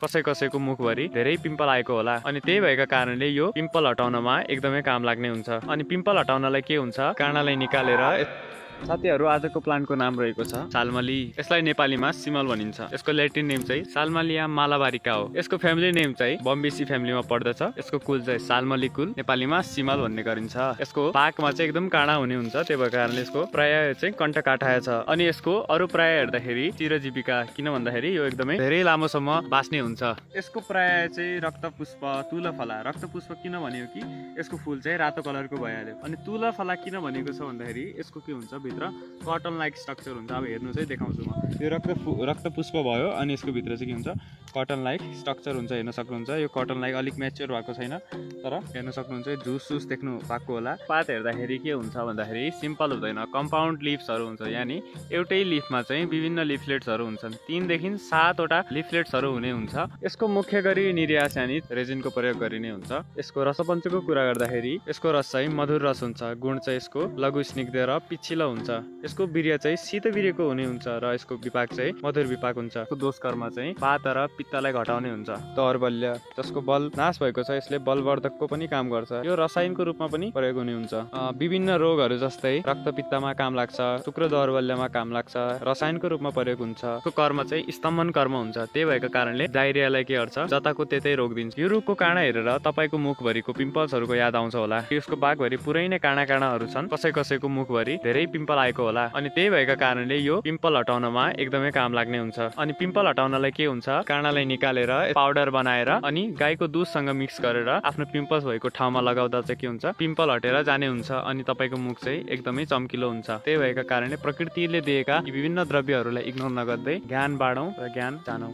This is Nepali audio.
कसै कसैको मुखभरि धेरै पिम्पल आएको होला अनि त्यही भएका कारणले यो पिम्पल हटाउनमा एकदमै काम लाग्ने हुन्छ। अनि पिम्पल हटाउनलाई के हुन्छ, काँडालाई निकालेर साथीहरू आजको प्लान्टको नाम रहेको छ सालमली। यसलाई नेपालीमा सिमल भनिन्छ। यसको ल्याटिन नेम चाहिँ सालमलिया मालाबारिका हो। यसको फ्यामिली नेम चाहिँ बम्बेसी फ्यामिलीमा पर्दछ। यसको कुल चाहिँ सालमली कुल, नेपालीमा सिमल भन्ने गरिन्छ। यसको पाकमा चाहिँ एकदम काँडा हुने हुन्छ, त्यही भएको कारणले यसको प्राय चाहिँ कण्ठ काठाय छ। अनि यसको अरू प्राय हेर्दाखेरि चिरजीविका, किन भन्दाखेरि यो एकदमै धेरै लामोसम्म बाँच्ने हुन्छ। यसको प्राय चाहिँ रक्तपुष्प, तुलफला। रक्तपुष्प किन भनेको कि यसको फुल चाहिँ रातो कलरको भइहाल्यो। अनि तुलफला किन भनेको छ भन्दाखेरि यसको के हुन्छ, भित्र कटन लाइक स्ट्रक्चर हुन्छ। अब हेर्नु चाहिँ देखाउँछु म। यो रक्तपुष्प भयो अनि यसको भित्र चाहिँ के हुन्छ, कटन लाइक स्ट्रक्चर हुन्छ। हेर्न सक्नुहुन्छ यो कटन लाइक अलिक म्याच्योर भएको छैन, तर हेर्न सक्नुहुन्छ जुस देख्नु भएको होला। पात हेर्दाखेरि के हुन्छ भन्दाखेरि सिम्पल हुँदैन, कम्पाउन्ड लिफ्सहरू हुन्छ। यानि एउटै लिफमा चाहिँ विभिन्न लिफलेट्सहरू हुन्छन्। 3 देखि 7 वटा लिफलेट्सहरू हुने हुन्छ। यसको मुख्य गरी निर्यासनित रेजिनको प्रयोग गरिने हुन्छ। यसको रसपञ्चको कुरा गर्दाखेरि यसको रस चाहिँ मधुर रस हुन्छ। गुण चाहिँ यसको लघु स्निग्ध र पिच्छिलो हुन्छ। यसको वीर्य चाहिँ शीत वीर्यको हुने हुन्छ र यसको विपाक चाहिँ मधुर विपाक हुन्छ। यसको दोषकर्म चाहिँ वात र पित्तलाई घटाउने हुन्छ। दौर्बल्य, जसको बल नाश भएको छ, यसले बलवर्धकको पनि काम गर्छ। यो रसायनको रूपमा पनि प्रयोग हुने हुन्छ। विभिन्न रोगहरू जस्तै रक्तपित्तमा काम लाग्छ, शुक्र दौर्बल्यमा काम लाग्छ, रसायनको रूपमा प्रयोग हुन्छ। यसको कर्म चाहिँ स्तम्भन कर्म हुन्छ। त्यही भएको कारणले डायरियालाई के गर्छ, जताको त्यतै रोकिदिन्छ। यो रुखको काँडा हेरेर तपाईको मुखभरिको पिम्पल्सहरूको याद आउँछ होला। यसको बागभरि पुरै नै काँडाहरू छन्। कसै कसैको मुखभरि धेरै पिम्पल आएको होला अनि त्यही भएका कारणले यो पिम्पल हटाउनमा एकदमै काम लाग्ने हुन्छ। अनि पिम्पल हटाउनलाई के हुन्छ, काँडालाई निकालेर पाउडर बनाएर अनि गाईको दुधसँग मिक्स गरेर आफ्नो पिम्पल्स भएको ठाउँमा लगाउँदा चाहिँ के हुन्छ, पिम्पल हटेर जाने हुन्छ अनि तपाईको मुख चाहिँ एकदमै चम्किलो हुन्छ। त्यही भएका कारणले प्रकृतिले दिएका यी विभिन्न द्रव्यहरूलाई इग्नोर नगर्दै ज्ञान बाँडौँ र ज्ञान जानौँ।